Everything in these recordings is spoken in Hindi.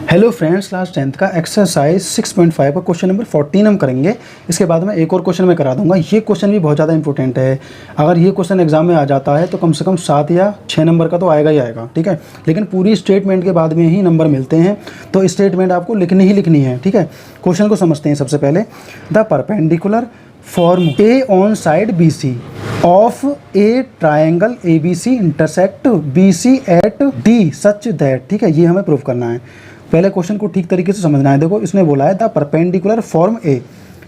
हेलो फ्रेंड्स, क्लास 10th का एक्सरसाइज 6.5 का क्वेश्चन नंबर 14 हम करेंगे। इसके बाद में एक और क्वेश्चन मैं करा दूंगा। ये क्वेश्चन भी बहुत ज़्यादा इंपॉर्टेंट है। अगर ये क्वेश्चन एग्जाम में आ जाता है तो कम से कम 7 या 6 नंबर का तो आएगा ही आएगा, ठीक है। लेकिन पूरी स्टेटमेंट के बाद में ही नंबर मिलते हैं, तो स्टेटमेंट आपको लिखनी ही लिखनी है, ठीक है। क्वेश्चन को समझते हैं। सबसे पहले, the perpendicular form A on side B C of a triangle A B C intersect B C at D such that, ठीक है। ये हमें प्रूव करना है। पहले क्वेश्चन को ठीक तरीके से समझना है। देखो, इसने बोला है द परपेंडिकुलर फॉर्म ए।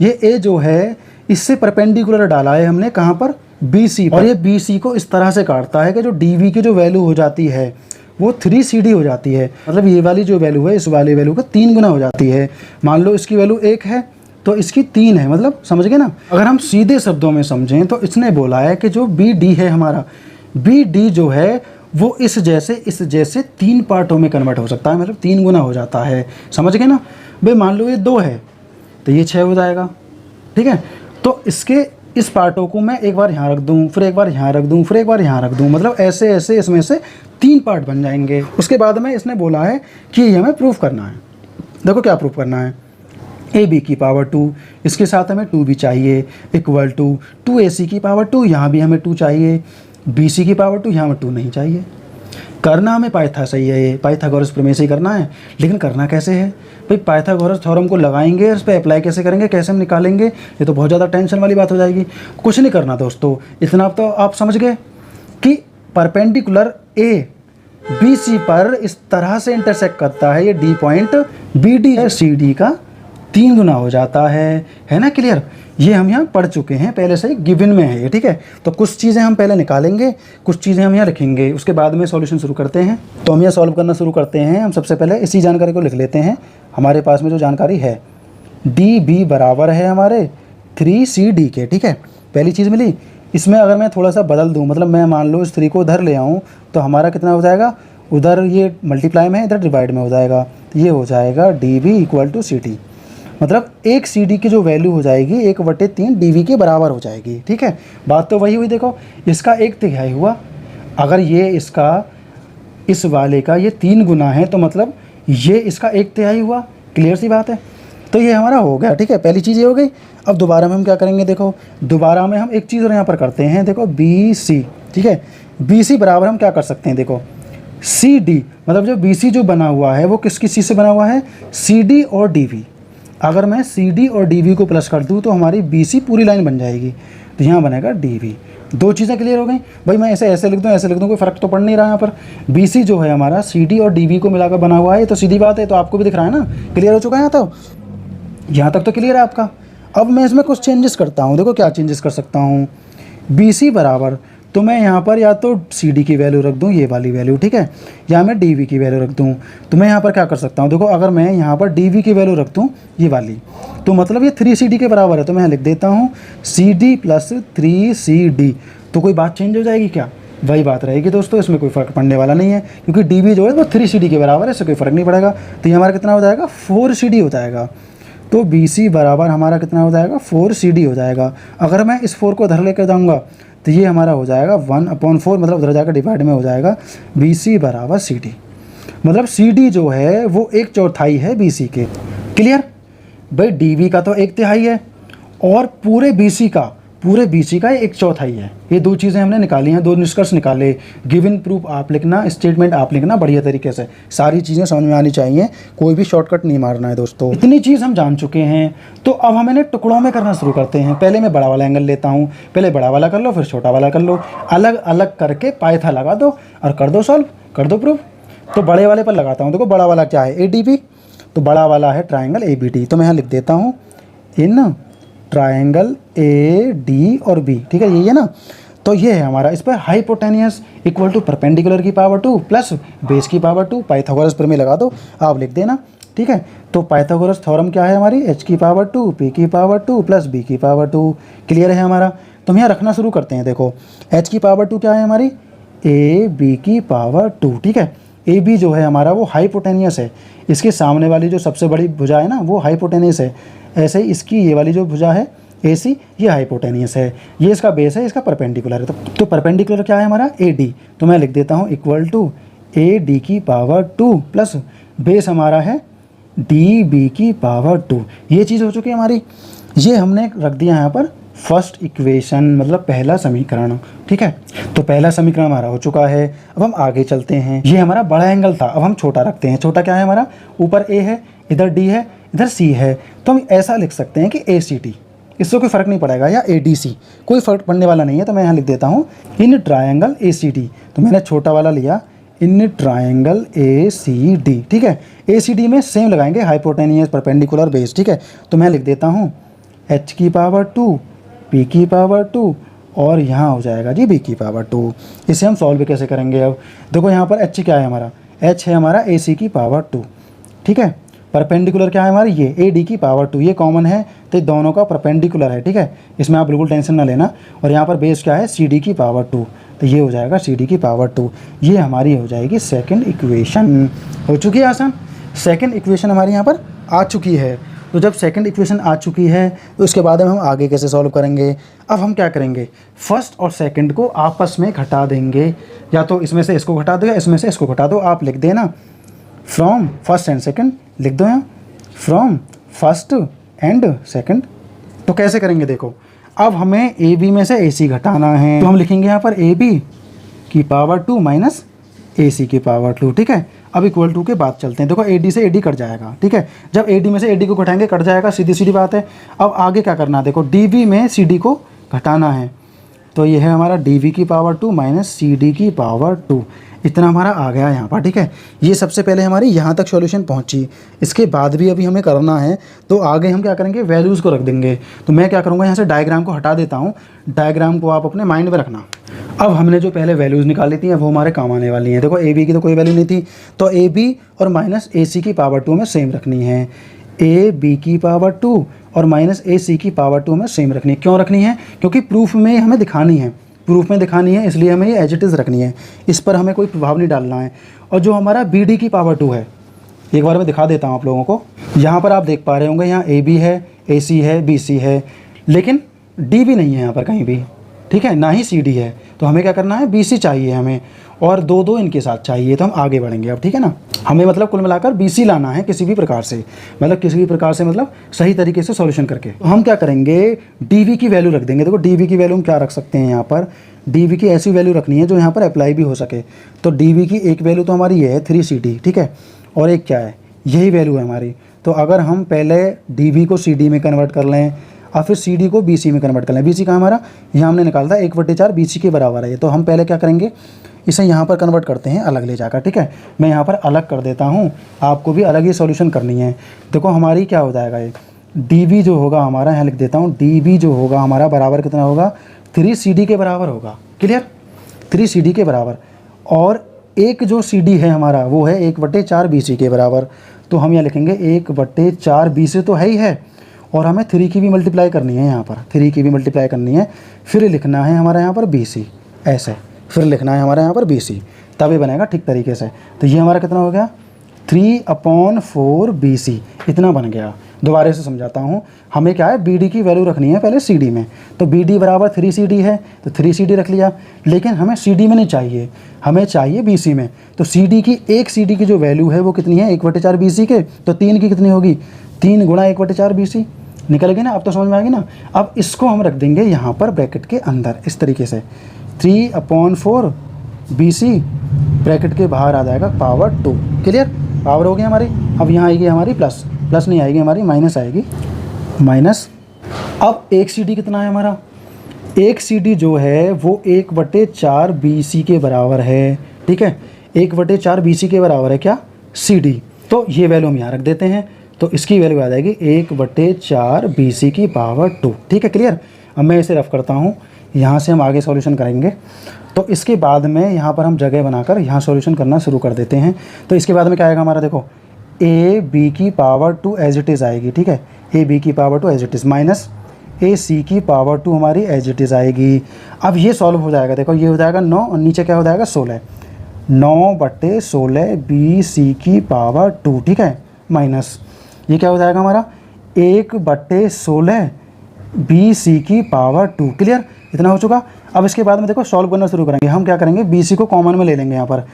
ये ए जो है इससे परपेंडिकुलर डाला है हमने, कहाँ पर? बी सी पर। और ये बी सी को इस तरह से काटता है कि जो डी वी की जो वैल्यू हो जाती है वो 3CD हो जाती है। मतलब ये वाली जो वैल्यू है इस वाली वैल्यू का 3 गुना हो जाती है। मान लो इसकी वैल्यू 1 है तो इसकी 3 है, मतलब समझ गए ना। अगर हम सीधे शब्दों में समझें तो इसने बोला है कि जो बी डी है हमारा, बी डी जो है वो इस जैसे 3 पार्टों में कन्वर्ट हो सकता है, मतलब 3 गुना हो जाता है। समझ गए ना भाई। मान लो ये 2 है तो ये 6 हो जाएगा, ठीक है। तो इसके इस पार्टों को मैं एक बार यहाँ रख दूँ, फिर एक बार यहाँ रख दूँ, फिर एक बार यहाँ रख दूँ, मतलब ऐसे ऐसे इसमें से 3 पार्ट बन जाएंगे। उसके बाद में इसने बोला है कि ये हमें प्रूफ करना है। देखो क्या प्रूफ करना है। ए बी की पावर 2, इसके साथ हमें 2 भी चाहिए, इक्वल टू 2AC की पावर 2, यहाँ भी हमें 2 चाहिए, BC की पावर 2, यहाँ में 2 नहीं चाहिए। करना हमें पाइथा सही है, ये पाइथागोरस प्रमेय से ही करना है। लेकिन करना कैसे है भाई? पाइथागोरस थ्योरम को लगाएंगे, इस पर अप्लाई कैसे करेंगे, कैसे हम निकालेंगे, ये तो बहुत ज़्यादा टेंशन वाली बात हो जाएगी। कुछ नहीं करना दोस्तों, इतना तो आप समझ गए कि परपेंडिकुलर ए BC पर इस तरह से इंटरसेक्ट करता है, ये डी पॉइंट BD है CD का 3 गुना हो जाता है ना। क्लियर? ये हम यहाँ पढ़ चुके हैं पहले से, गिवन में है ये, ठीक है। तो कुछ चीज़ें हम पहले निकालेंगे, कुछ चीज़ें हम यहाँ लिखेंगे, उसके बाद में सॉल्यूशन शुरू करते हैं। तो हम यहाँ सॉल्व करना शुरू करते हैं। हम सबसे पहले इसी जानकारी को लिख लेते हैं। हमारे पास में जो जानकारी है DB बराबर है हमारे 3CD के, ठीक है। पहली चीज़ मिली। इसमें अगर मैं थोड़ा सा बदल दूँ, मतलब मैं मान लो इस 3 को उधर ले आऊँ तो हमारा कितना हो जाएगा, उधर ये मल्टीप्लाई में, इधर डिवाइड में हो जाएगा। ये हो जाएगा DB इक्वल टू CD, मतलब एक CD की जो वैल्यू हो जाएगी 1/3 DV के बराबर हो जाएगी, ठीक है। बात तो वही हुई। देखो, इसका 1/3 हुआ। अगर ये इसका इस वाले का ये 3 गुना है तो मतलब ये इसका 1/3 हुआ। क्लियर सी बात है। तो ये हमारा हो गया, ठीक है। पहली चीज़ ये हो गई। अब दोबारा में हम क्या करेंगे? देखो, दोबारा में हम एक चीज़ और यहाँ पर करते हैं। देखो BC, ठीक है। BC बराबर हम क्या कर सकते हैं? देखो CD, मतलब जो BC जो बना हुआ है वो किस चीज़ से बना हुआ है? CD और DV। अगर मैं CD और DV को प्लस कर दूँ तो हमारी BC पूरी लाइन बन जाएगी, तो यहाँ बनेगा DV। 2 चीज़ें क्लियर हो गई भाई। मैं ऐसे लिख दूँ, ऐसे लिख दूँ, कोई फ़र्क तो पड़ नहीं रहा यहाँ पर। BC जो है हमारा CD और DV को मिलाकर बना हुआ है, तो सीधी बात है। तो आपको भी दिख रहा है ना, क्लियर हो चुका है यहाँ तक तो क्लियर है आपका। अब मैं इसमें कुछ चेंजेस करता हूँ। देखो क्या चेंजेस कर सकता हूँ। BC बराबर, तो मैं यहाँ पर या तो CD की वैल्यू रख दूँ, ये वाली वैल्यू, ठीक है, या मैं DV की वैल्यू रख दूँ। तो मैं यहाँ पर क्या कर सकता हूँ? देखो, अगर मैं यहाँ पर DV की वैल्यू रख दूँ, ये वाली, तो मतलब ये 3CD के बराबर है। तो मैं लिख देता हूँ CD प्लस 3CD। तो कोई बात चेंज हो जाएगी क्या? वही बात रहेगी दोस्तों, इसमें कोई फ़र्क पड़ने वाला नहीं है, क्योंकि DV जो है वो 3CD के बराबर है, इससे कोई फ़र्क नहीं पड़ेगा। तो ये हमारा कितना हो जाएगा? 4CD हो जाएगा। तो BC बराबर हमारा कितना हो जाएगा? 4CD हो जाएगा। अगर मैं इस 4 को उधर लेकर जाऊँगा तो ये हमारा हो जाएगा 1/4, मतलब उधर जाकर डिवाइड में हो जाएगा। BC बराबर CD, मतलब CD जो है वो 1/4 है BC के। क्लियर भाई? DV का तो 1/3 है और पूरे BC का 1/4 है। ये 2 चीज़ें हमने निकाली हैं, 2 निष्कर्ष निकाले। गिवन प्रूफ आप लिखना, स्टेटमेंट आप लिखना बढ़िया तरीके से। सारी चीज़ें समझ में आनी चाहिए, कोई भी शॉर्टकट नहीं मारना है दोस्तों। इतनी चीज़ हम जान चुके हैं, तो अब हम इन्हें टुकड़ों में करना शुरू करते हैं। पहले मैं बड़ा वाला एंगल लेता हूँ, पहले बड़ा वाला कर लो, फिर छोटा वाला कर लो। अलग अलग करके पाइथा लगा दो और कर दो सॉल्व, कर दो प्रूफ। तो बड़े वाले पर लगाता हूँ। देखो, बड़ा वाला क्या है? ADB। तो बड़ा वाला है ट्राइंगल ABD। तो मैं यहाँ लिख देता हूँ इन ट्राइंगल AD और B, ठीक है, यही है ना। तो ये है हमारा। इस पर हाइपोटेनियस इक्वल टू परपेंडिकुलर की पावर 2 प्लस बेस की पावर 2, पाइथागोरस प्रमेय लगा दो, आप लिख देना, ठीक है। तो पाइथागोरस थ्योरम क्या है हमारी? H की पावर 2 P की पावर 2 प्लस B की पावर 2। क्लियर है हमारा। तो हम यहाँ रखना शुरू करते हैं। देखो, H की पावर 2 क्या है हमारी? AB की पावर 2, ठीक है। AB जो है हमारा वो हाइपोटेनियस है। इसके सामने वाली जो सबसे बड़ी भुजा है ना वो हाइपोटेनियस है। ऐसे ही इसकी ये वाली जो भुजा है AC, ये हाइपोटेनियस है। ये इसका बेस है, इसका परपेंडिकुलर है। तो परपेंडिकुलर क्या है हमारा? AD। तो मैं लिख देता हूँ इक्वल टू AD की पावर 2 प्लस बेस हमारा है डी बी की पावर 2। ये चीज़ हो चुकी है हमारी। ये हमने रख दिया यहाँ पर फर्स्ट इक्वेशन, मतलब पहला समीकरण। ठीक है, तो पहला समीकरण हमारा हो चुका है। अब हम आगे चलते हैं। ये हमारा बड़ा एंगल था, अब हम छोटा रखते हैं। छोटा क्या है हमारा, ऊपर ए है, इधर डी है, इधर सी है, तो हम ऐसा लिख सकते हैं कि ए सी डी, इससे कोई फ़र्क नहीं पड़ेगा, या ए डी सी, कोई फ़र्क पड़ने वाला नहीं है। तो मैं यहाँ लिख देता हूँ in triangle A C D. तो मैंने छोटा वाला लिया, in triangle A C D. ठीक है, ए सी डी में सेम लगाएंगे, हाइपोटेनियस, परपेंडिकुलर, बेस। ठीक है, तो मैं लिख देता हूँ एच की पावर 2, पी की पावर 2, और यहाँ हो जाएगा जी बी की पावर 2। इसे हम सॉल्व कैसे करेंगे। अब देखो यहाँ पर एच क्या है हमारा, एच है हमारा ए सी की पावर 2। ठीक है, परपेंडिकुलर क्या है हमारी, ये ए डी की पावर 2, ये कॉमन है, तो दोनों का परपेंडिकुलर है। ठीक है, इसमें आप बिल्कुल टेंशन ना लेना। और यहाँ पर बेस क्या है, सी डी की पावर 2, तो ये हो जाएगा सी डी की पावर 2। ये हमारी हो जाएगी सेकंड इक्वेशन। हो चुकी है आसान, सेकंड इक्वेशन हमारी यहाँ पर आ चुकी है। तो जब सेकंड इक्वेशन आ चुकी है तो उसके बाद में हम आगे कैसे सॉल्व करेंगे। अब हम क्या करेंगे, फर्स्ट और सेकंड को आपस में घटा देंगे, या तो इसमें से इसको घटा दो या इसमें से इसको घटा दो। आप लिख देना फ्रॉम फर्स्ट एंड सेकंड, लिख दो यहाँ फ्रॉम फर्स्ट एंड सेकंड। तो कैसे करेंगे देखो, अब हमें ए बी में से ए सी घटाना है, तो हम लिखेंगे यहाँ पर ए बी की पावर 2 माइनस ए सी की पावर 2। ठीक है, अब इक्वल टू के बाद चलते हैं। देखो ए डी से ए डी कट जाएगा। ठीक है, जब ए डी में से ए डी को घटाएंगे कट जाएगा, सीधी सीधी बात है। अब आगे क्या करना है, देखो डी बी में सी डी को घटाना है, तो ये है हमारा डी वी की पावर 2 माइनस सी डी की पावर 2। इतना हमारा आ गया यहाँ पर। ठीक है, ये सबसे पहले हमारी यहाँ तक सॉल्यूशन पहुँची। इसके बाद भी अभी हमें करना है, तो आगे हम क्या करेंगे, वैल्यूज़ को रख देंगे। तो मैं क्या करूँगा, यहाँ से डायग्राम को हटा देता हूँ। डायग्राम को आप अपने माइंड में रखना। अब हमने जो पहले वैल्यूज़ निकाली थी वो हमारे काम आने वाली हैं। देखो ए बी की तो कोई वैल्यू नहीं थी, तो ए बी और माइनस ए सी की पावर 2 में सेम रखनी है। ए बी की पावर 2 और माइनस ए सी की पावर 2 में सेम रखनी है। क्यों रखनी है, क्योंकि प्रूफ में हमें दिखानी है, प्रूफ में दिखानी है, इसलिए हमें ये एज इट इज़ रखनी है। इस पर हमें कोई प्रभाव नहीं डालना है। और जो हमारा बी डी की पावर 2 है, एक बार मैं दिखा देता हूँ आप लोगों को। यहाँ पर आप देख पा रहे होंगे, यहाँ ए बी है, ए सी है, बी सी है, लेकिन डी भी नहीं है यहाँ पर कहीं भी। ठीक है, ना ही सी डी है। तो हमें क्या करना है, बी सी चाहिए हमें, और दो दो इनके साथ चाहिए। तो हम आगे बढ़ेंगे अब। ठीक है ना, हमें मतलब कुल मिलाकर बी सी लाना है किसी भी प्रकार से, मतलब किसी भी प्रकार से, मतलब सही तरीके से सॉल्यूशन करके। तो हम क्या करेंगे, डी वी की वैल्यू रख देंगे। देखो डी वी की वैल्यू हम क्या रख सकते हैं, यहाँ पर डी वी की ऐसी वैल्यू रखनी है जो यहाँ पर अप्लाई भी हो सके। तो डी वी की एक वैल्यू तो हमारी ये है 3 सी डी। ठीक है, और एक क्या है, यही वैल्यू है हमारी। तो अगर हम पहले डी वी को सी डी में कन्वर्ट कर लें और फिर सी डी को बी सी में कन्वर्ट कर लें। बी सी का हमारा यहाँ हमने निकाला था 1/4 बी सी के बराबर है ये। तो हम पहले क्या करेंगे, इसे यहाँ पर कन्वर्ट करते हैं अलग ले जाकर। ठीक है, मैं यहाँ पर अलग कर देता हूँ, आपको भी अलग ही सॉल्यूशन करनी है। देखो हमारी क्या हो जाएगा, ये डी वी जो होगा हमारा, यहाँ लिख देता हूँ, डी वी जो होगा हमारा बराबर कितना होगा, 3 सी डी के बराबर होगा। क्लियर, 3 सी डी के बराबर। और एक जो सी डी है हमारा वो है 1/4 बी सी के बराबर। तो हम यहाँ लिखेंगे 1/4 बी सी तो है ही है, और हमें 3 की भी मल्टीप्लाई करनी है, यहाँ पर 3 की भी मल्टीप्लाई करनी है। फिर लिखना है हमारा यहाँ पर बी सी, ऐसे फिर लिखना है हमारे यहाँ पर बी सी, तभी बनेगा ठीक तरीके से। तो ये हमारा कितना हो गया, 3/4 बी सी, इतना बन गया। दोबारा से समझाता हूँ, हमें क्या है, बी डी की वैल्यू रखनी है पहले सी डी में। तो बी डी बराबर 3 सी डी है, तो 3 सी डी रख लिया। लेकिन हमें सी डी में नहीं चाहिए, हमें चाहिए बी सी में। तो सी डी की, एक सी डी की जो वैल्यू है वो कितनी है, 1/4 बी सी के। तो 3 की कितनी होगी, 3 गुणा 1/4 बी सी। निकल गई ना, अब तो समझ में आ गई ना। अब इसको हम रख देंगे यहाँ पर ब्रैकेट के अंदर इस तरीके से, 3/4 बी सी, ब्रैकेट के बाहर आ जाएगा पावर 2। क्लियर, पावर हो गई हमारी। अब यहाँ आएगी हमारी प्लस, प्लस नहीं आएगी हमारी, माइनस आएगी, माइनस। अब एक सी डी कितना है हमारा, एक सी डी जो है वो 1/4 बी सी के बराबर है। ठीक है, 1/4 बी सी के बराबर है क्या, सी डी। तो ये वैल्यू हम यहाँ रख देते हैं। तो इसकी वैल्यू आ जाएगी 1/4 बी सी की पावर 2। ठीक है, क्लियर। अब मैं इसे रफ करता हूँ, यहाँ से हम आगे सॉल्यूशन करेंगे। तो इसके बाद में यहाँ पर हम जगह बनाकर यहाँ सॉल्यूशन करना शुरू कर देते हैं। तो इसके बाद में क्या आएगा हमारा, देखो ए बी की पावर 2 एज इट इज़ आएगी। ठीक है, ए बी की power 2 as it is, minus A C की पावर 2 हमारी एज इट इज़ आएगी। अब ये सॉल्व हो जाएगा। देखो ये हो जाएगा 9 और नीचे क्या हो जाएगा 16, 9/16 बी सी की पावर 2। ठीक है, माइनस ये क्या हो जाएगा हमारा, 1/16 बी सी की पावर 2। क्लियर, इतना हो चुका। अब इसके बाद में देखो सॉल्व करना शुरू करेंगे। हम क्या करेंगे, बी सी को कॉमन में ले लेंगे। यहाँ पर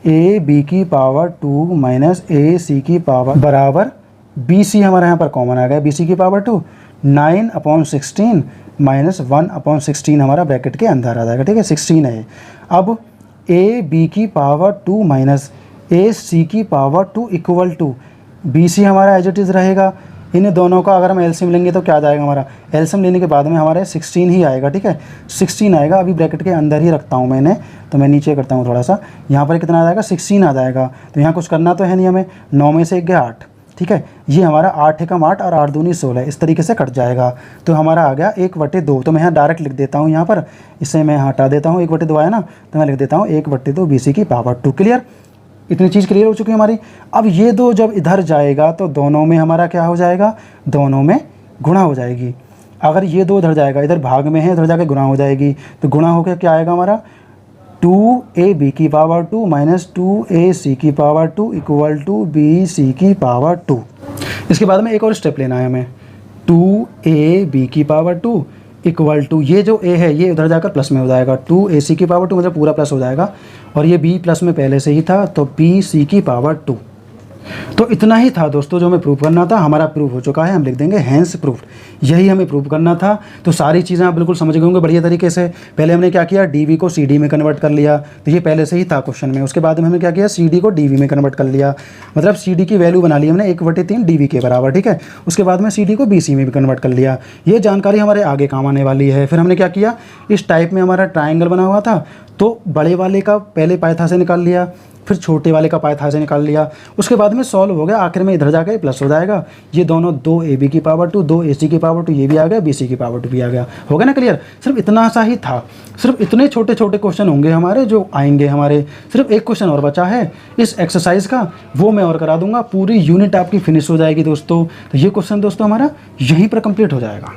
ए बी की पावर 2 माइनस ए सी की पावर बराबर बी सी हमारा यहाँ पर कॉमन आ गया, बी सी की पावर 2 9/16 माइनस 1/16 हमारा ब्रैकेट के अंदर आ जाएगा, ठीक है 16 है। अब ए बी की पावर 2 माइनस ए सी की power 2 equal to B C हमारा एज इट इज़ रहेगा। इन दोनों का अगर हम एलसीएम लेंगे तो क्या आ जाएगा हमारा, एलसीएम लेने के बाद में हमारे 16 ही आएगा, ठीक है 16 आएगा। अभी ब्रैकेट के अंदर ही रखता हूँ मैंने, तो मैं नीचे करता हूँ थोड़ा सा, यहाँ पर कितना आ जाएगा 16 आ जाएगा। तो यहाँ कुछ करना तो है नहीं हमें, 9 में से 1 गया 8, ठीक है ये हमारा 8 एकम 8 और 8 दूनी 16 इस तरीके से कट जाएगा। तो हमारा आ गया 1/2। तो मैं यहाँ डायरेक्ट लिख देता हूँ, यहाँ पर इसे मैं हटा देता हूँ, 1/2 आया ना, तो मैं लिख देता हूँ 1/2 बी सी की पावर 2। क्लियर, इतनी चीज़ क्लियर हो चुकी है हमारी। अब ये दो जब इधर जाएगा तो दोनों में हमारा क्या हो जाएगा, दोनों में गुणा हो जाएगी। अगर ये दो इधर जाएगा, इधर भाग में है, इधर जाके गुणा हो जाएगी, तो गुणा होकर क्या आएगा हमारा 2a बी की पावर 2 माइनस 2a सी की power 2 equal to B C की पावर 2। इसके बाद में एक और स्टेप लेना है हमें, 2a बी की पावर 2 इक्वल टू, ये जो a है ये उधर जाकर प्लस में हो जाएगा, 2ac की पावर 2 मतलब पूरा प्लस हो जाएगा, और ये b प्लस में पहले से ही था तो bc की पावर 2। तो इतना ही था दोस्तों जो हमें प्रूव करना था, हमारा प्रूव हो चुका है, हम लिख देंगे हैंस प्रूफ। यही हमें प्रूव करना था। तो सारी चीज़ें आप बिल्कुल समझ गए होंगे बढ़िया तरीके से। पहले हमने क्या किया, डीवी को सीडी में कन्वर्ट कर लिया, तो ये पहले से ही था क्वेश्चन में। उसके बाद में हमने क्या किया, सीडी को डीवी में कन्वर्ट कर लिया, मतलब सीडी की वैल्यू बना ली हमने 1/3 डीवी के बराबर, ठीक है। उसके बाद में सीडी को बीसी में भी कन्वर्ट कर लिया। ये जानकारी हमारे आगे काम आने वाली है। फिर हमने क्या किया, इस टाइप में हमारा ट्राइंगल बना हुआ था, तो बड़े वाले का पहले पाइथा से निकाल लिया, फिर छोटे वाले का पाइथा से निकाल लिया, उसके बाद में सॉल्व हो गया, आखिर में इधर जाकर प्लस हो जाएगा। ये दोनों 2ab की पावर 2 2ac की पावर 2 ये भी आ गया, bc की पावर 2 भी आ गया। हो गया ना क्लियर। सिर्फ इतना सा ही था, सिर्फ इतने छोटे छोटे क्वेश्चन होंगे हमारे जो आएंगे हमारे। सिर्फ एक क्वेश्चन और बचा है इस एक्सरसाइज का, वो मैं और करा दूंगा, पूरी यूनिट आपकी फिनिश हो जाएगी दोस्तों। तो ये क्वेश्चन दोस्तों हमारा यहीं पर कंप्लीट हो जाएगा।